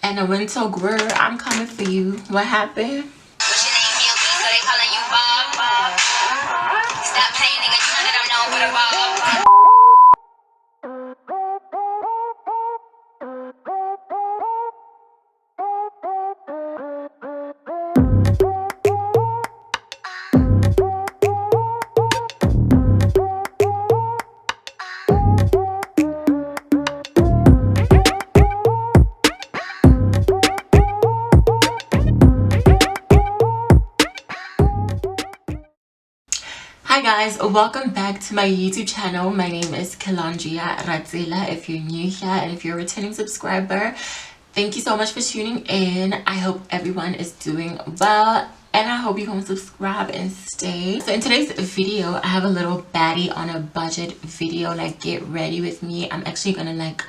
And I went to Grwm. I'm coming for you. What happened? What's your name, Milky? So they calling you Bob. Stop playing, nigga. You know that I'm known for the Bob. Hi guys, welcome back to my YouTube channel. My name is Kalandria Ratzela if you're new here, and if you're a returning subscriber, thank you so much for tuning in. I hope everyone is doing well, and I hope you can subscribe and stay. So in today's video, I have a little baddie on a budget video, like get ready with me. I'm actually gonna like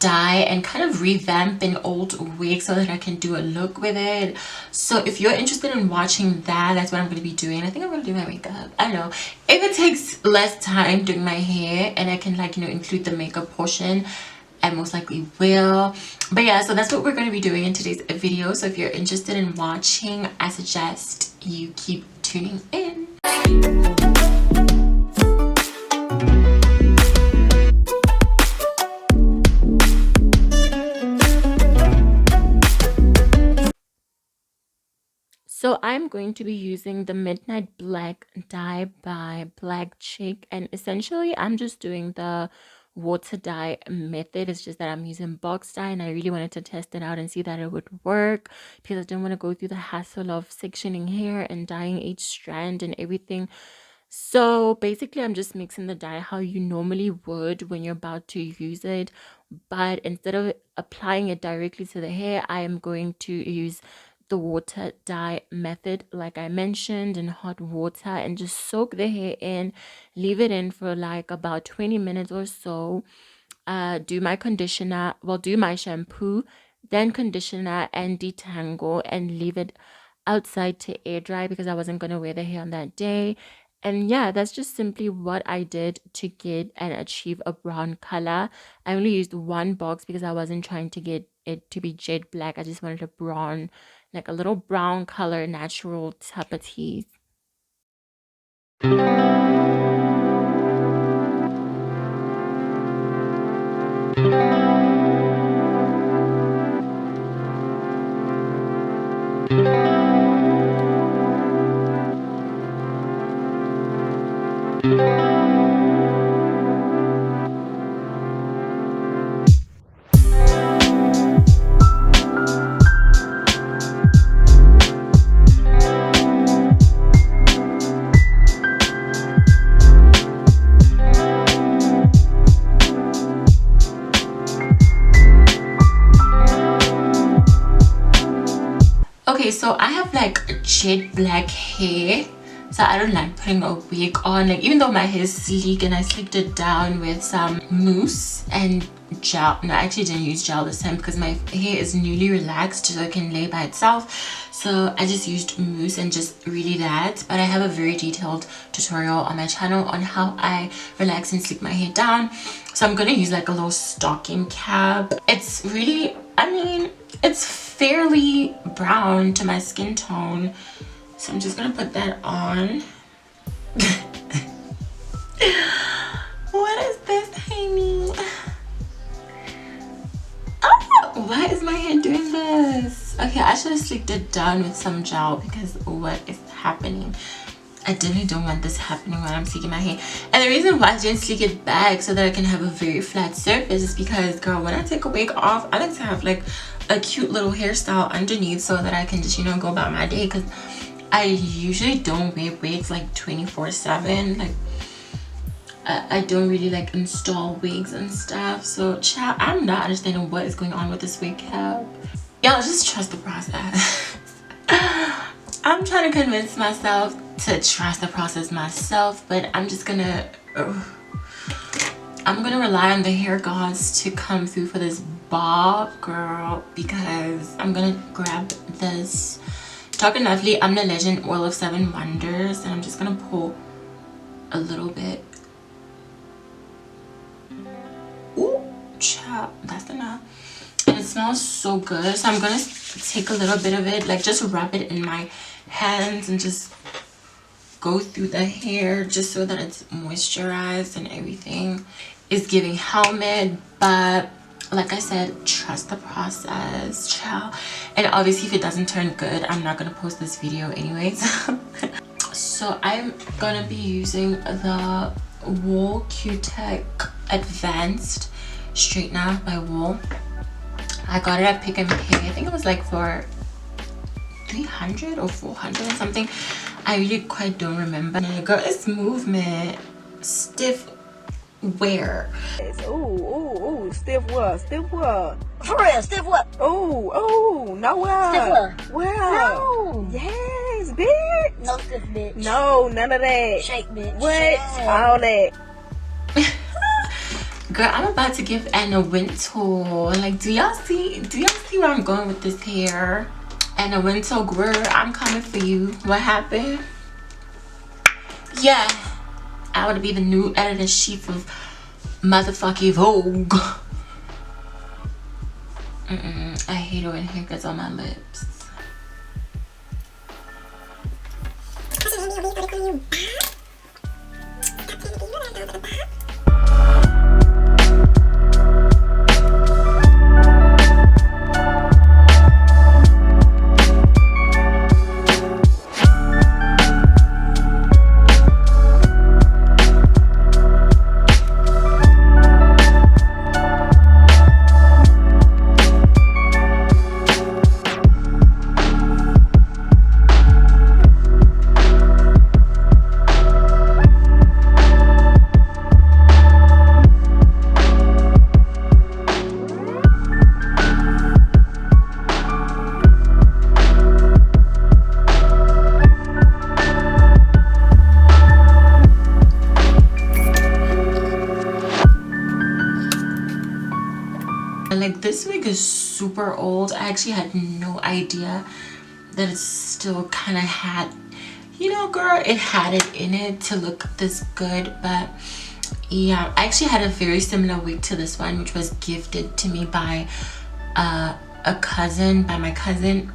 dye and kind of revamp an old wig so that I can do a look with it. So if you're interested in watching that, that's what I'm going to be doing. I think I'm going to do my makeup. I don't know if it takes less time doing my hair and I can, like, you know, include the makeup portion, I most likely will. But yeah, so that's what we're going to be doing in today's video. So if you're interested in watching, I suggest you keep tuning in. So I'm going to be using the Midnight Black dye by Bleached, and essentially I'm just doing the water dye method. It's just that I'm using box dye, and I really wanted to test it out and see that it would work because I didn't want to go through the hassle of sectioning hair and dyeing each strand and everything. So basically I'm just mixing the dye how you normally would when you're about to use it, but instead of applying it directly to the hair, I am going to use the water dye method like I mentioned in hot water and just soak the hair in, leave it in for like about 20 minutes or so. Do my conditioner, well, do my shampoo, then conditioner and detangle, and leave it outside to air dry because I wasn't going to wear the hair on that day. And yeah, that's just simply what I did to get and achieve a brown color. I only used one box because I wasn't trying to get it to be jet black. I just wanted a brown, like a little brown color, natural type of teeth. Okay, so I have like jet black hair, so I don't like putting a wig on. Like, even though my hair is sleek and I slicked it down with some mousse and gel. No, I actually didn't use gel this time because my hair is newly relaxed so it can lay by itself. So I just used mousse and just really that. But I have a very detailed tutorial on my channel on how I relax and slick my hair down. So I'm gonna use like a little stocking cap. It's really, I mean, it's fairly brown to my skin tone, so I'm just gonna put that on. What is this, honey? Oh, why is my hair doing this? Okay, I should have slicked it down with some gel because what is happening? I definitely don't want this happening when I'm sleeking my hair. And the reason why I didn't sleek it back so that I can have a very flat surface is because, girl, when I take a wig off, I like to have like a cute little hairstyle underneath so that I can just, you know, go about my day, because I usually don't wear wigs like 24/7. Like I don't really like install wigs and stuff. So child, I'm not understanding what is going on with this wig cap. Y'all just trust the process. I'm trying to convince myself to trust the process myself, but I'm just gonna I'm gonna rely on the hair gods to come through for this bob, girl, because I'm gonna grab this Talking Lovely I'm the Legend Oil of 7 Wonders, and I'm just gonna pull a little bit. Ooh, child, that's enough. And it's smells so good. So I'm gonna take a little bit of it, like just rub it in my hands and just go through the hair just so that it's moisturized and everything is giving helmet. But like I said, trust the process, child. And obviously if it doesn't turn good, I'm not gonna post this video anyways. So I'm gonna be using the Wool Q-Tech Advanced Straightener by Wool. I got it at Pick and Pay. I think it was like for 300 or 400 or something. I really quite don't remember. Girl, it's movement. Stiff wear. Ooh, stiff what? Stiff what? For real, stiff what? Oh, no what? Stiff what? Well, No. yes, bitch. No stiff bitch. No, none of that. Shake bitch. What? Yeah. All that. Girl, I'm about to give Anna Wintour. Like, do y'all see where I'm going with this hair? Anna Wintour, Grwm, I'm coming for you. What happened? Yeah, I would be the new editor-in-chief of motherfucking Vogue. I hate it when hair gets on my lips. Like, this wig is super old. I actually had no idea that it still kind of had, you know, girl, it had it in it to look this good. But yeah, I actually had a very similar wig to this one, which was gifted to me by my cousin.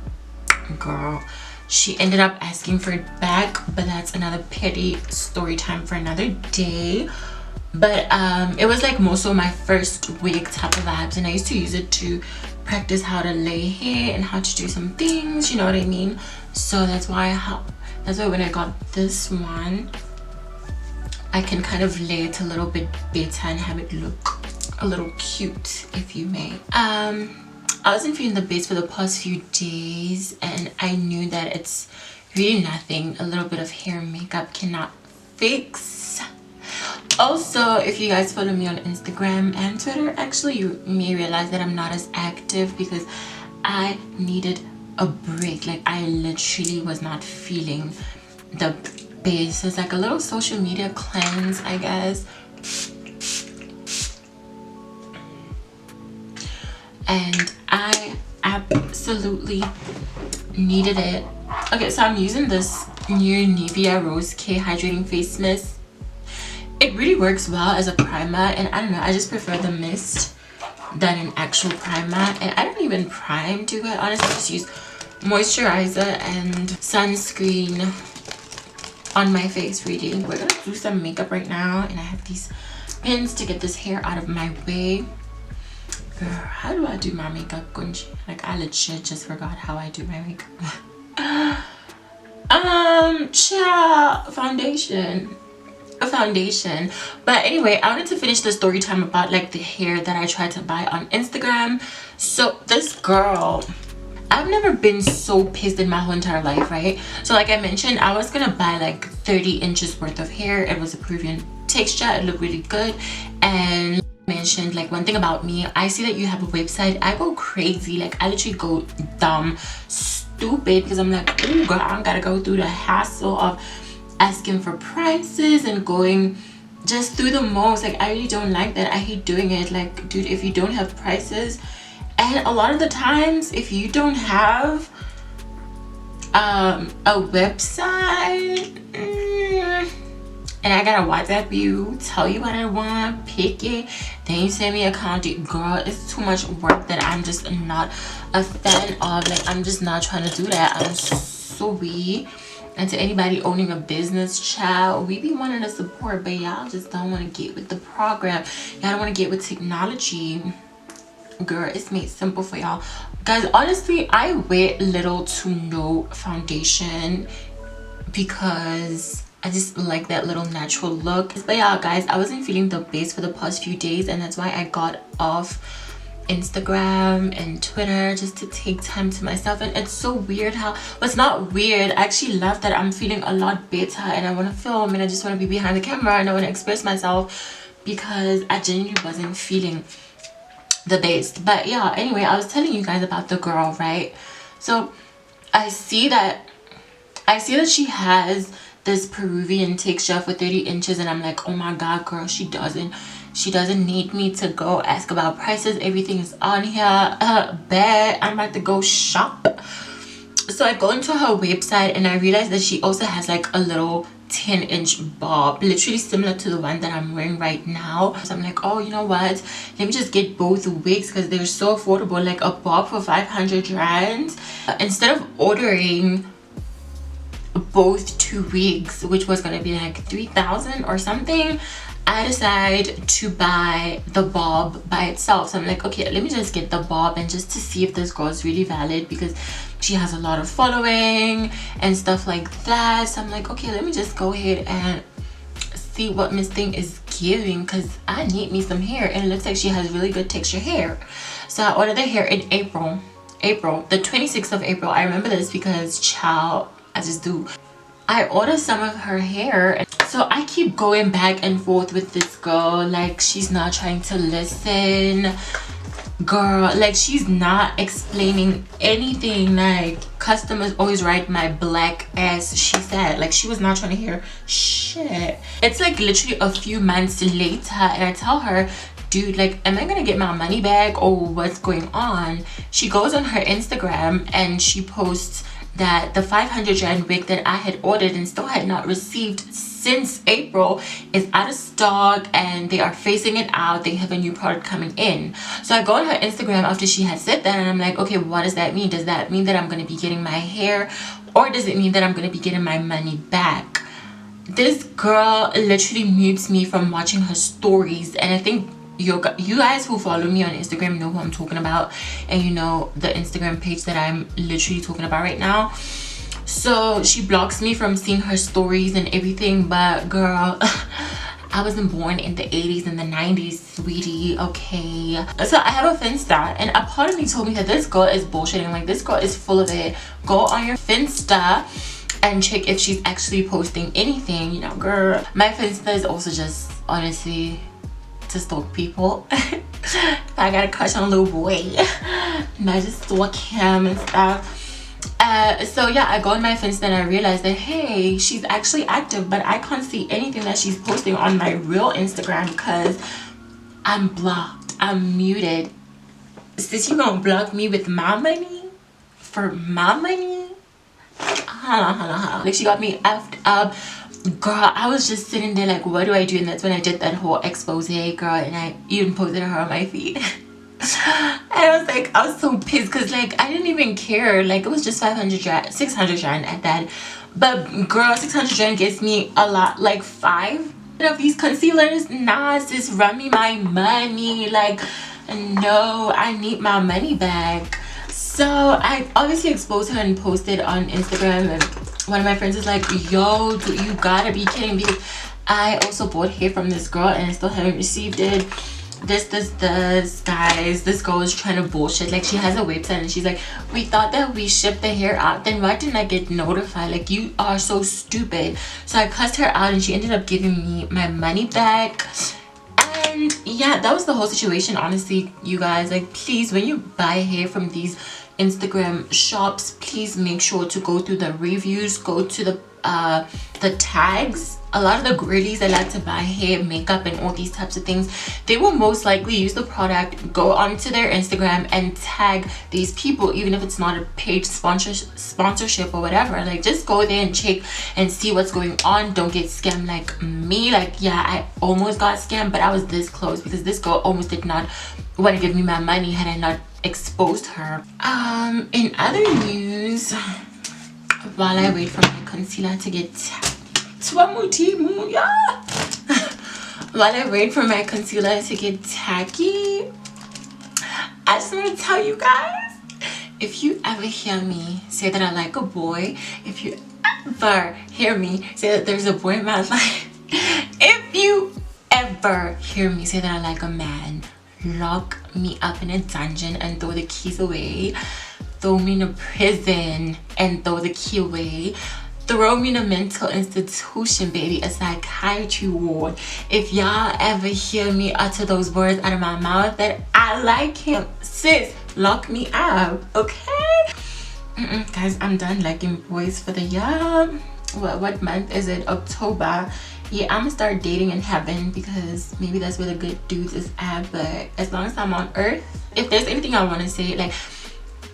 Girl, she ended up asking for it back, but that's another petty story time for another day. But it was like most of my first wig type of vibes, and I used to use it to practice how to lay hair and how to do some things, you know what I mean? So that's why when I got this one, I can kind of lay it a little bit better and have it look a little cute, if you may. I wasn't feeling the best for the past few days, and I knew that it's really nothing a little bit of hair and makeup cannot fix. Also, if you guys follow me on Instagram and Twitter, actually, you may realize that I'm not as active because I needed a break. Like, I literally was not feeling the best. It's like a little social media cleanse, I guess. And I absolutely needed it. Okay, so I'm using this new Nivea Rose K Hydrating Face Mist. It really works well as a primer, and I don't know, I just prefer the mist than an actual primer. And I don't even prime, to quite honest. I just use moisturizer and sunscreen on my face, really. We're gonna do some makeup right now, and I have these pins to get this hair out of my way. Girl, how do I do my makeup, Gunji? Like, I legit just forgot how I do my makeup. Child, foundation. But anyway, I wanted to finish the story time about like the hair that I tried to buy on Instagram. So this girl, I've never been so pissed in my whole entire life, right? So like I mentioned, I was gonna buy like 30 inches worth of hair. It was a Peruvian texture. It looked really good. And I mentioned, like, one thing about me, I see that you have a website, I go crazy. Like, I literally go dumb stupid because I'm like, oh girl, I gotta go through the hassle of asking for prices and going just through the most. Like, I really don't like that. I hate doing it. Like, dude, if you don't have prices, and a lot of the times if you don't have a website, and I gotta WhatsApp you, tell you what I want, pick it, then you send me a contact. Girl, it's too much work that I'm just not a fan of. Like, I'm just not trying to do that. I'm sorry. And to anybody owning a business, child, we be wanting to support, but y'all just don't want to get with the program. Y'all don't want to get with technology. Girl, it's made simple for y'all. Guys, honestly, I wear little to no foundation because I just like that little natural look. But yeah, guys, I wasn't feeling the best for the past few days, and that's why I got off Instagram and Twitter just to take time to myself. And it's so weird how, well, it's not weird, I actually love that I'm feeling a lot better, and I want to film, and I just want to be behind the camera, and I want to express myself because I genuinely wasn't feeling the best. But yeah, anyway, I was telling you guys about the girl, right? So I see that she has this Peruvian texture for 30 inches, and I'm like, oh my god, girl, she doesn't need me to go ask about prices. Everything is on here. Bet I'm about to go shop. So I go into her website and I realize that she also has like a little 10-inch bob, literally similar to the one that I'm wearing right now. So I'm like, oh, you know what, let me just get both wigs because they're so affordable. Like a bob for 500 rands, instead of ordering both 2 wigs, which was gonna be like 3,000 or something, I decide to buy the bob by itself. So I'm like, okay, let me just get the bob, and just to see if this girl is really valid because she has a lot of following and stuff like that. So I'm like, okay, let me just go ahead and see what Miss Thing is giving because I need me some hair, and it looks like she has really good texture hair. So I ordered the hair in April, the 26th of April. I remember this because, child, I just do. I ordered some of her hair, so I keep going back and forth with this girl. Like, she's not trying to listen, girl. Like, she's not explaining anything. Like, customers always write my black ass, she said. Like, she was not trying to hear shit. It's like literally a few months later, and I tell her, dude, like, am I gonna get my money back or what's going on? She goes on her Instagram and she posts that the 500 rand wig that I had ordered and still had not received since April is out of stock, and they are phasing it out. They have a new product coming in. So I go on her Instagram after she had said that, and I'm like, okay, what does that mean? Does that mean that I'm going to be getting my hair, or does it mean that I'm going to be getting my money back? This girl literally mutes me from watching her stories, and I think you guys who follow me on Instagram know who I'm talking about, and you know the Instagram page that I'm literally talking about right now. So she blocks me from seeing her stories and everything. But girl, I wasn't born in the 80s and the 90s, sweetie, okay? So I have a Finsta, and a part of me told me that this girl is bullshitting. Like, this girl is full of it. Go on your Finsta and check if she's actually posting anything, you know, girl. My Finsta is also just, honestly, to stalk people. I got a crush on a little boy, and I just stalk him and stuff. So yeah, I go on my Finsta and I realize that, hey, she's actually active, but I can't see anything that she's posting on my real Instagram because I'm blocked, I'm muted. Sis, you gonna block me with my money? For my money? Like, she got me effed up. Girl, I was just sitting there like, what do I do? And that's when I did that whole expose, girl, and I even posted her on my feed. And I was like, I was so pissed because, like, I didn't even care. Like, it was just 600 rand at that. But girl, 600 rand gets me a lot. Like, 5 of these concealers. Nah, sis, run me my money. Like, no, I need my money back. So I obviously exposed her and posted on Instagram, and one of my friends is like, yo, you gotta be kidding, because I also bought hair from this girl and I still haven't received it. This guys, this girl is trying to bullshit. Like, she has a website and she's like, we thought that we shipped the hair out, then why didn't I get notified? Like, you are so stupid. So I cussed her out and she ended up giving me my money back. And yeah, that was the whole situation. Honestly, you guys, like, please, when you buy hair from these Instagram shops, please make sure to go through the reviews, go to the tags. A lot of the girlies that like to buy hair, makeup, and all these types of things, they will most likely use the product, go onto their Instagram and tag these people, even if it's not a paid sponsorship or whatever. Like, just go there and check and see what's going on. Don't get scammed like me. Like, yeah, I almost got scammed, but I was this close because this girl almost did not want to give me my money had I not exposed her. In other news, while I wait for my concealer to get while I wait for my concealer to get tacky, I just want to tell you guys, if you ever hear me say that I like a boy, if you ever hear me say that there's a boy in my life, if you ever hear me say that I like a man, lock me up in a dungeon and throw the keys away. Throw me in a prison and throw the key away. Throw me in a mental institution, baby, a psychiatry ward. If y'all ever hear me utter those words out of my mouth that I like him, sis, lock me up, okay? Guys, I'm done liking boys for the year. What month is it? October. Yeah, I'm gonna start dating in heaven because maybe that's where the good dudes is at. But as long as I'm on earth, if there's anything I want to say, like,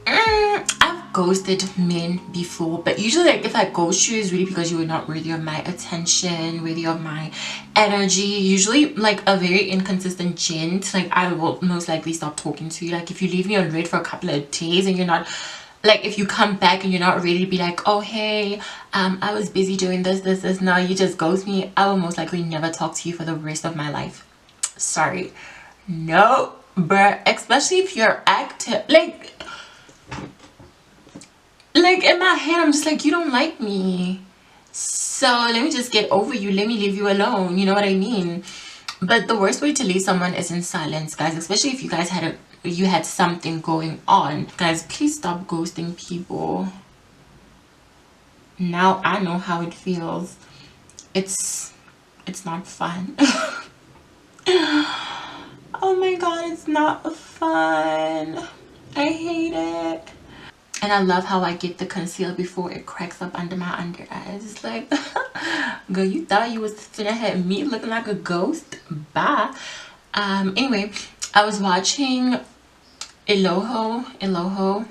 I've ghosted men before, but usually, like, if I ghost you, it's really because you were not worthy of my attention, worthy of my energy. Usually, like, a very inconsistent gent, like, I will most likely stop talking to you. Like, if you leave me on red for a couple of days and you're not, like, if you come back and you're not ready to be like, oh hey, I was busy doing this, now you just ghost me, I will most likely never talk to you for the rest of my life. Sorry. No, bruh. Especially if you're active, like in my head I'm just like, you don't like me, so let me just get over you, let me leave you alone, you know what I mean? But the worst way to leave someone is in silence, guys, especially if you guys had something going on. Guys, please stop ghosting people. Now I know how it feels. It's not fun. Oh my god, it's not fun. I hate it. And I love how I get the concealer before it cracks up under my under eyes. It's like, girl, you thought you was finna have me looking like a ghost? Bye. Anyway, I was watching Eloho.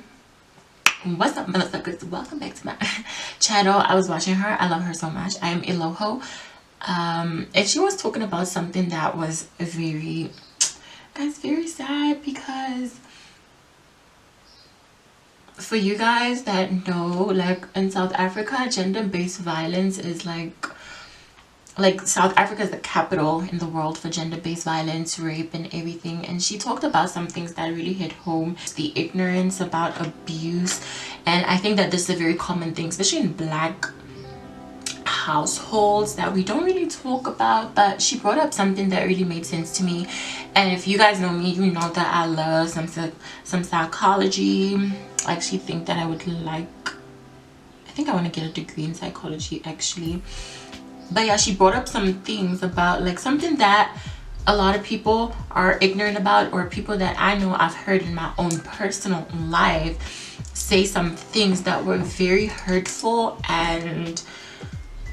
What's up, motherfuckers? Welcome back to my channel. I was watching her. I love her so much. I am Eloho. And she was talking about something that was very sad, because for you guys that know, like, in South Africa, gender-based violence is like South Africa is the capital in the world for gender-based violence, rape, and everything. And she talked about some things that really hit home. The ignorance about abuse, and I think that this is a very common thing, especially in Black households, that we don't really talk about. But she brought up something that really made sense to me. And if you guys know me, you know that I love some psychology. I actually think that I want to get a degree in psychology, actually. But yeah, she brought up some things about, like, something that a lot of people are ignorant about, or people that I know I've heard in my own personal life say some things that were very hurtful. And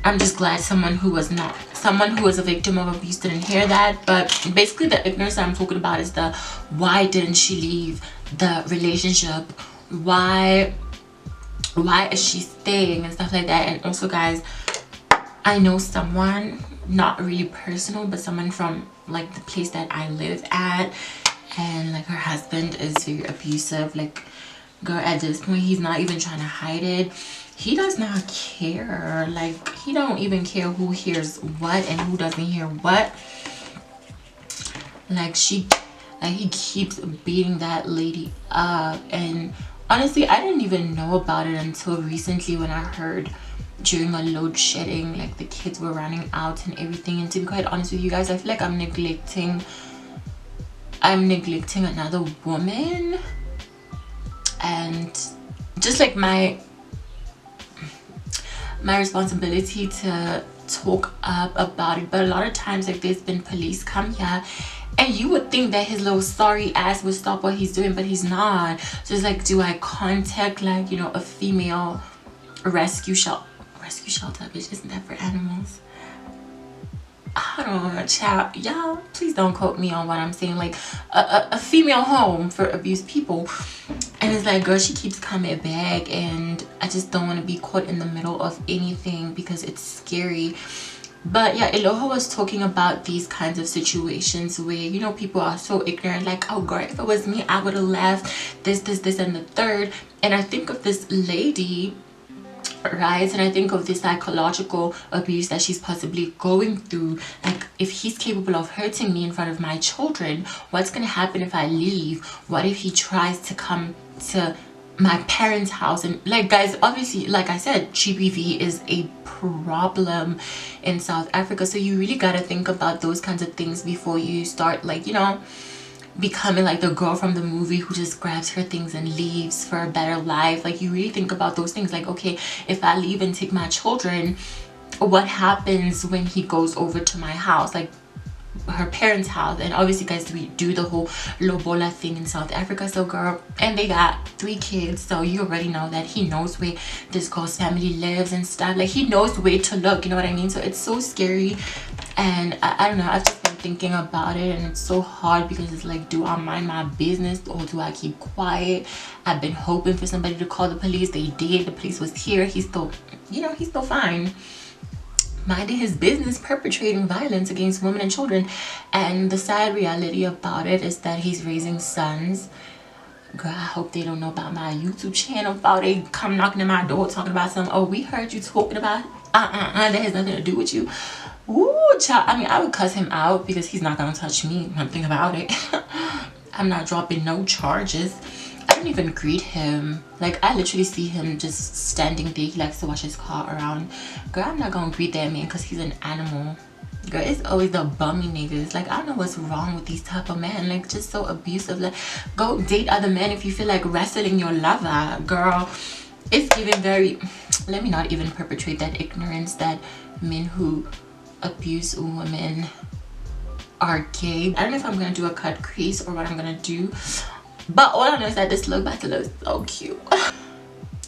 I'm just glad someone who was a victim of abuse didn't hear that. But basically the ignorance that I'm talking about is the why didn't she leave the relationship, why is she staying, and stuff like that. And also, guys, I know someone, not really personal, but someone from, like, the place that I live at, and, like, her husband is very abusive. Like, girl, at this point he's not even trying to hide it. He does not care. Like, he don't even care who hears what and who doesn't hear what. Like, he keeps beating that lady up. And honestly, I didn't even know about it until recently, when I heard during a load shedding, like, the kids were running out and everything. And to be quite honest with you guys, I feel like I'm neglecting another woman, and just like my responsibility to talk up about it. But a lot of times, like, there's been police come here And you would think that his little sorry ass would stop what he's doing, but he's not. So it's like, do I contact, like, you know, a female rescue shelter, bitch, isn't that for animals? I don't know, child, y'all, please don't quote me on what I'm saying. Like a female home for abused people. And it's like, girl, she keeps coming back, and I just don't want to be caught in the middle of anything because it's scary. But yeah, Eloha was talking about these kinds of situations where, you know, people are so ignorant, like, oh girl, if it was me, I would have left this and the third. And I think of this lady, right, and I think of the psychological abuse that she's possibly going through. Like, if he's capable of hurting me in front of my children, what's gonna happen if I leave? What if he tries to come to my parents' house? And like, guys, obviously, like I said, GBV is a problem in South Africa, so you really got to think about those kinds of things before you start, like, you know, becoming like the girl from the movie who just grabs her things and leaves for a better life. Like, you really think about those things, like, okay, if I leave and take my children, what happens when he goes over to my house, like her parents' house? And obviously, guys, we do the whole lobola thing in South Africa, so girl, and they got 3 kids, so you already know that he knows where this girl's family lives and stuff. Like, he knows where to look, you know what I mean? So it's so scary. And I don't know, I've just been thinking about it, and it's so hard because it's like, do I mind my business or do I keep quiet? I've been hoping for somebody to call the police. They did. The police was here. He's still, you know, he's still fine, minding his business, perpetrating violence against women and children. And the sad reality about it is that he's raising sons. Girl, I hope they don't know about my YouTube channel before they come knocking at my door talking about something. Oh, we heard you talking about that has nothing to do with you. Ooh, child. I mean, I would cuss him out because he's not gonna touch me. One thing about it. I'm not dropping no charges. I don't even greet him. Like, I literally see him just standing there. He likes to watch his car around. Girl, I'm not gonna greet that man because he's an animal. Girl, it's always the bummy niggas. Like, I don't know what's wrong with these type of men. Like, just so abusive. Like, go date other men if you feel like wrestling your lover. Girl, it's giving very... Let me not even perpetrate that ignorance that men who abuse women are gay. I don't know if I'm gonna do a cut crease or what I'm gonna do, but all I know is that this look about to look so cute.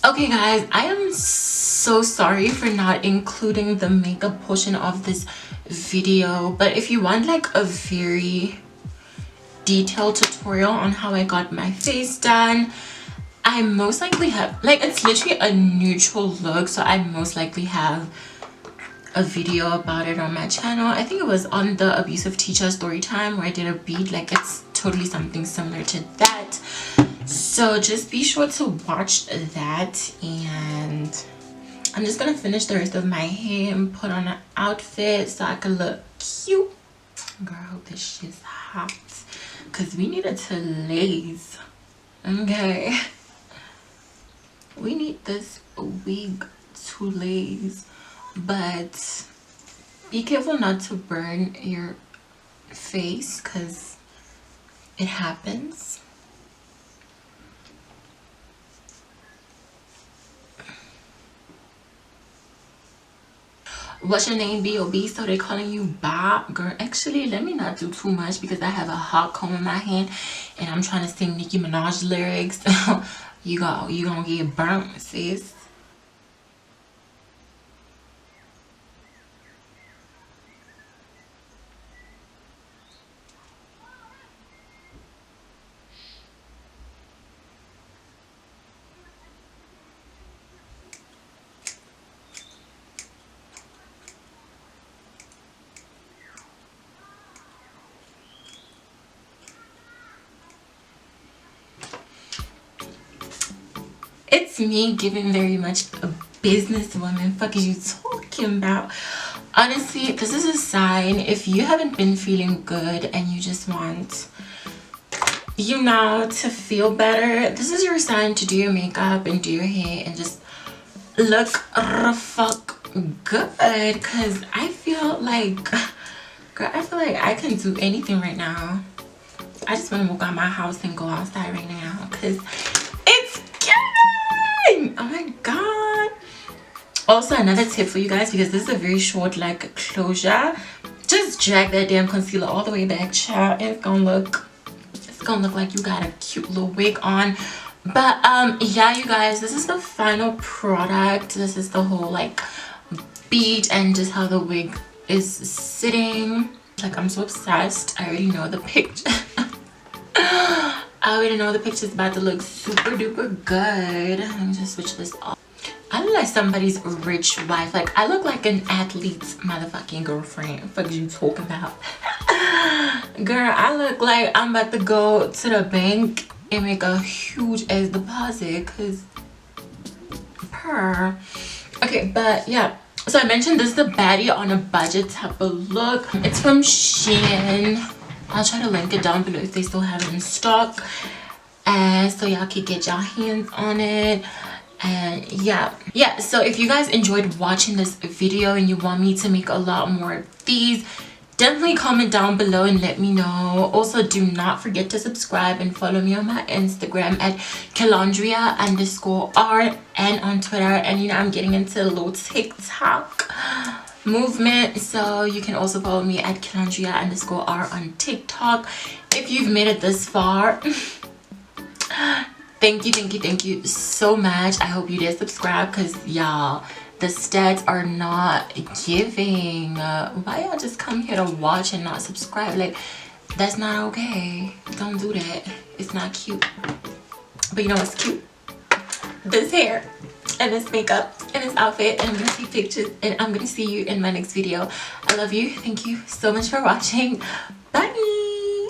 Okay guys, I am so sorry for not including the makeup portion of this video, but if you want like a very detailed tutorial on how I got my face done, I most likely have, like, it's literally a neutral look, so I most likely have a video about it on my channel. I think it was on the abusive teacher story time where I did a beat. Like, it's totally something similar to that, so just be sure to watch that. And I'm just gonna finish the rest of my hair and put on an outfit so I can look cute. Girl, I hope this shit's hot because we need it to lace. Okay, we need this wig to lace, but be careful not to burn your face because it happens. What's your name, B.O.B.? So they're calling you Bob? Girl, actually, let me not do too much because I have a hot comb in my hand and I'm trying to sing Nicki Minaj lyrics. you gonna get burnt, sis. It's me giving very much a businesswoman. Fuck is you talking about? Honestly, this is a sign. If you haven't been feeling good and you just want, you know, to feel better, this is your sign to do your makeup and do your hair and just look fuck good. Because I feel like, girl, I feel like I can do anything right now. I just want to walk out my house and go outside right now because it's killing. Oh my god. Also, another tip for you guys, because this is a very short like closure, just drag that damn concealer all the way back, child. It's gonna look like you got a cute little wig on. But yeah, you guys, this is the final product. This is the whole like beat and just how the wig is sitting. Like, I'm so obsessed. I already know the picture. I already know the picture's about to look super duper good. Let me just switch this off. I look like somebody's rich wife. Like, I look like an athlete's motherfucking girlfriend. What the fuck are you talking about? Girl, I look like I'm about to go to the bank and make a huge ass deposit, cause per. Okay, but yeah. So I mentioned this is the baddie on a budget type of look. It's from Shein. I'll try to link it down below if they still have it in stock, and so y'all can get your hands on it. And yeah, so if you guys enjoyed watching this video and you want me to make a lot more of these, definitely comment down below and let me know. Also, do not forget to subscribe and follow me on my Instagram at Calandria_art and on Twitter. And you know, I'm getting into a little TikTok movement, so you can also follow me at Calandria_art on TikTok. If you've made it this far, thank you so much. I hope you did subscribe, because y'all, the stats are not giving. Why y'all just come here to watch and not subscribe? Like, that's not okay. Don't do that. It's not cute. But you know what's cute? This hair and this makeup and this outfit. And I'm gonna take pictures, and I'm gonna see you in my next video. I love you. Thank you so much for watching. Bye.